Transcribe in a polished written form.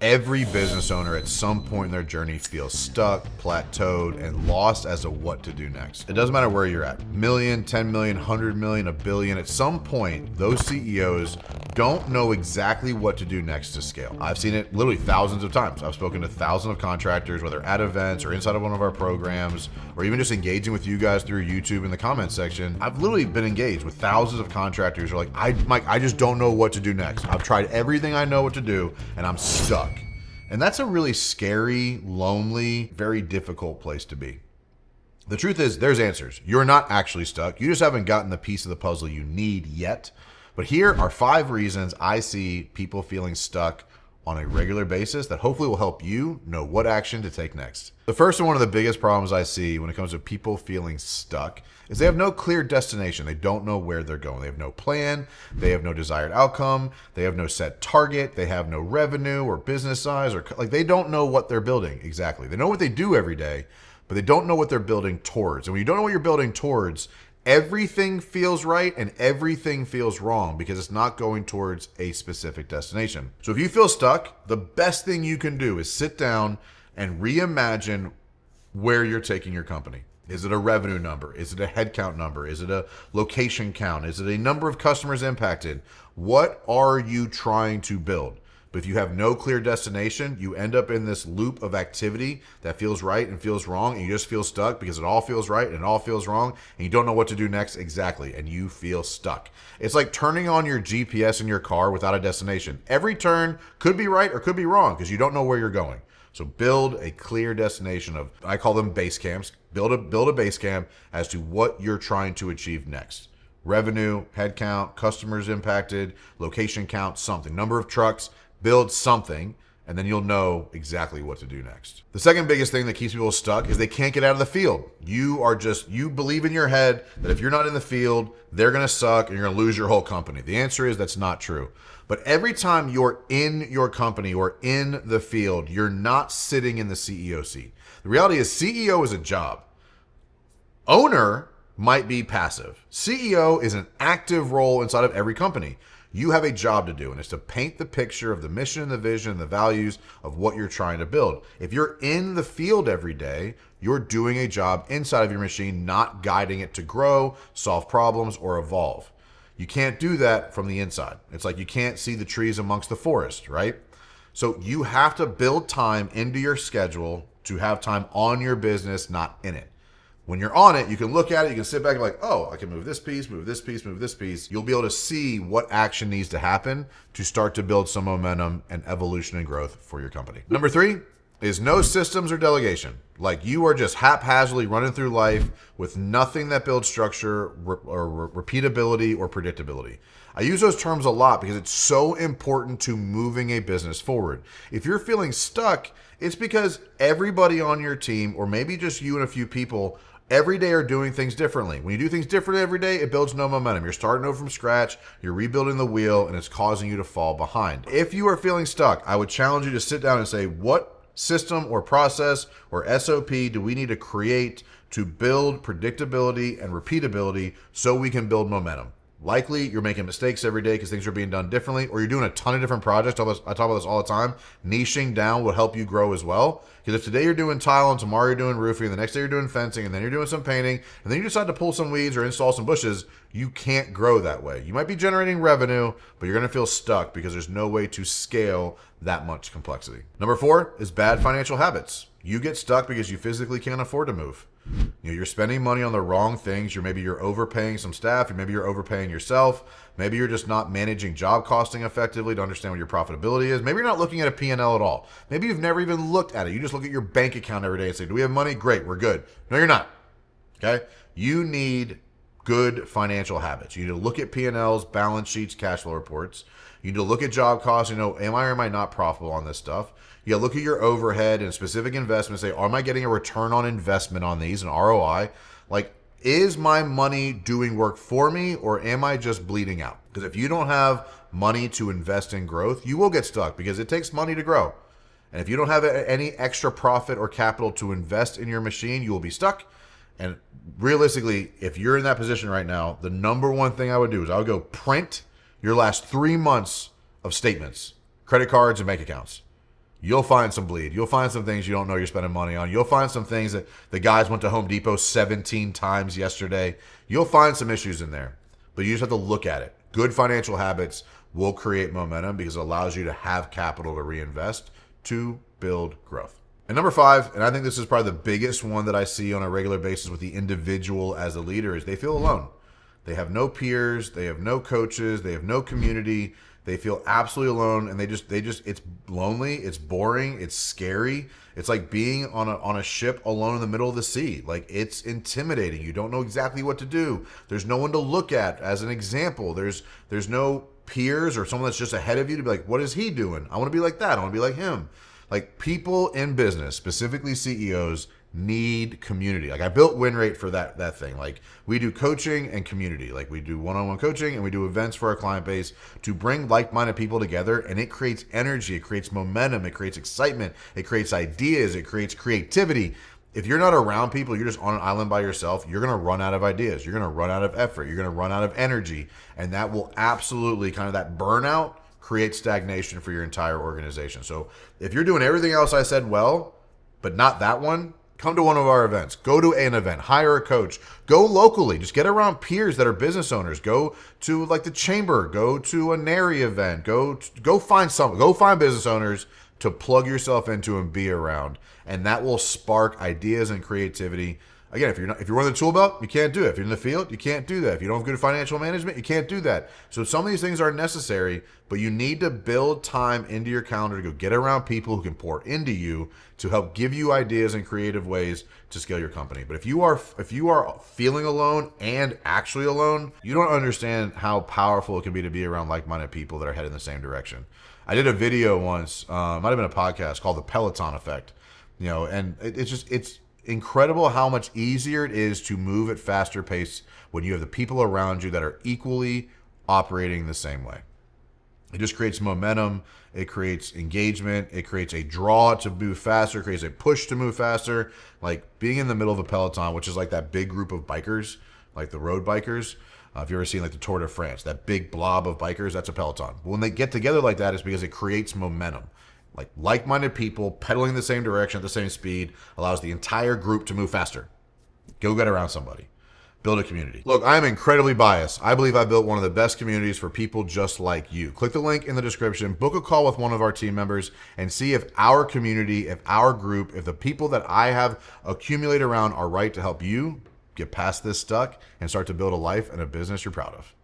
Every business owner at some point in their journey feels stuck, plateaued, and lost as to what to do next. It doesn't matter where you're at. Million, 10 million, 100 million, a billion. At some point, those CEOs don't know exactly what to do next to scale. I've seen it literally thousands of times. I've spoken to thousands of contractors, whether at events or inside of one of our programs, or even just engaging with you guys through YouTube in the comments section. I've literally been engaged with thousands of contractors who are like, Mike, I just don't know what to do next. I've tried everything I know what to do, and I'm stuck. And that's a really scary, lonely, very difficult place to be. The truth is, there's answers. You're not actually stuck. You just haven't gotten the piece of the puzzle you need yet. But here are 5 reasons I see people feeling stuck on a regular basis that hopefully will help you know what action to take next. The first and one of the biggest problems I see when it comes to people feeling stuck is they have no clear destination. They don't know where they're going. They have no plan. They have no desired outcome. They have no set target. They have no revenue or business size, or like they don't know what they're building exactly. They know what they do every day, but they don't know what they're building towards. And when you don't know what you're building towards, everything feels right and everything feels wrong because it's not going towards a specific destination. So if you feel stuck, the best thing you can do is sit down and reimagine where you're taking your company. Is it a revenue number? Is it a headcount number? Is it a location count? Is it a number of customers impacted? What are you trying to build? But if you have no clear destination, you end up in this loop of activity that feels right and feels wrong, and you just feel stuck because it all feels right and it all feels wrong, and you don't know what to do next exactly, and you feel stuck. It's like turning on your GPS in your car without a destination. Every turn could be right or could be wrong because you don't know where you're going. So build a clear destination of, I call them base camps. Build a base camp as to what you're trying to achieve next. Revenue, headcount, customers impacted, location count, something, number of trucks. Build something, and then you'll know exactly what to do next. The second biggest thing that keeps people stuck is they can't get out of the field. You believe in your head that if you're not in the field, they're going to suck and you're going to lose your whole company. The answer is that's not true. But every time you're in your company or in the field, you're not sitting in the CEO seat. The reality is CEO is a job. Owner might be passive. CEO is an active role inside of every company. You have a job to do, and it's to paint the picture of the mission, the vision, the values of what you're trying to build. If you're in the field every day, you're doing a job inside of your machine, not guiding it to grow, solve problems, or evolve. You can't do that from the inside. It's like you can't see the trees amongst the forest, right? So you have to build time into your schedule to have time on your business, not in it. When you're on it, you can look at it, you can sit back and be like, oh, I can move this piece, move this piece, move this piece. You'll be able to see what action needs to happen to start to build some momentum and evolution and growth for your company. Number 3 is no systems or delegation. Like you are just haphazardly running through life with nothing that builds structure or repeatability or predictability. I use those terms a lot because it's so important to moving a business forward. If you're feeling stuck, it's because everybody on your team, or maybe just you and a few people, every day are doing things differently. When you do things differently every day, it builds no momentum. You're starting over from scratch, you're rebuilding the wheel, and it's causing you to fall behind. If you are feeling stuck, I would challenge you to sit down and say, what system or process or SOP do we need to create to build predictability and repeatability so we can build momentum? Likely you're making mistakes every day because things are being done differently, or you're doing a ton of different projects. I talk about this all the time. Niching down will help you grow as well. Because if today you're doing tile and tomorrow you're doing roofing, and the next day you're doing fencing, and then you're doing some painting, and then you decide to pull some weeds or install some bushes, you can't grow that way. You might be generating revenue, but you're going to feel stuck because there's no way to scale that much complexity. Number 4 is bad financial habits. You get stuck because you physically can't afford to move. You're spending money on the wrong things. Maybe you're overpaying some staff. Maybe you're overpaying yourself. Maybe you're just not managing job costing effectively to understand what your profitability is. Maybe you're not looking at a P&L at all. Maybe you've never even looked at it. You just look at your bank account every day and say, do we have money? Great, we're good. No, you're not. Okay? You need good financial habits. You need to look at P&Ls, balance sheets, cash flow reports. You need to look at job costs. Am I or am I not profitable on this stuff? You look at your overhead and specific investments. Say, am I getting a return on investment on these, an ROI? Like, is my money doing work for me, or am I just bleeding out? Because if you don't have money to invest in growth, you will get stuck because it takes money to grow. And if you don't have any extra profit or capital to invest in your machine, you will be stuck. And realistically, if you're in that position right now, the number one thing I would do is I would go print your last 3 months of statements, credit cards, and bank accounts. You'll find some bleed. You'll find some things you don't know you're spending money on. You'll find some things that the guys went to Home Depot 17 times yesterday. You'll find some issues in there, but you just have to look at it. Good financial habits will create momentum because it allows you to have capital to reinvest to build growth. And number 5, and I think this is probably the biggest one that I see on a regular basis with the individual as a leader, is they feel alone. They have no peers, they have no coaches, they have no community. They feel absolutely alone, and they just it's lonely, it's boring, it's scary. It's like being on a ship alone in the middle of the sea. Like, it's intimidating. You don't know exactly what to do. There's no one to look at as an example. There's no peers or someone that's just ahead of you to be like, what is he doing? I want to be like that. I want to be like him. Like, people in business, specifically CEOs, need community. Like, I built WinRate for that thing. Like, we do coaching and community. Like, we do one-on-one coaching and we do events for our client base to bring like-minded people together, and it creates energy, it creates momentum, it creates excitement, it creates ideas, it creates creativity. If you're not around people, you're just on an island by yourself, you're going to run out of ideas, you're going to run out of effort, you're going to run out of energy, and that will absolutely, kind of that burnout, create stagnation for your entire organization. So if you're doing everything else I said well, but not that one, come to one of our events. Go to an event. Hire a coach. Go locally. Just get around peers that are business owners. Go to like the chamber. Go to a NARI event. Go find some. Go find business owners to plug yourself into and be around, and that will spark ideas and creativity. Again, if you're running the tool belt, you can't do it. If you're in the field, you can't do that. If you don't have good financial management, you can't do that. So some of these things are necessary, but you need to build time into your calendar to go get around people who can pour into you to help give you ideas and creative ways to scale your company. But if you are feeling alone and actually alone, you don't understand how powerful it can be to be around like-minded people that are headed in the same direction. I did a video once, might have been a podcast, called The Peloton Effect. And it's incredible how much easier it is to move at faster pace when you have the people around you that are equally operating the same way. It just creates momentum, it creates engagement, it creates a draw to move faster, it creates a push to move faster. Like being in the middle of a peloton, which is like that big group of bikers, like the road bikers. If you've ever seen like the Tour de France, that big blob of bikers, that's a peloton. But when they get together like that, it's because it creates momentum. Like-minded people pedaling the same direction at the same speed allows the entire group to move faster. Go get around somebody. Build a community. Look, I'm incredibly biased. I believe I built one of the best communities for people just like you. Click the link in the description, book a call with one of our team members, and see if our community, if our group, if the people that I have accumulated around are right to help you get past this stuck and start to build a life and a business you're proud of.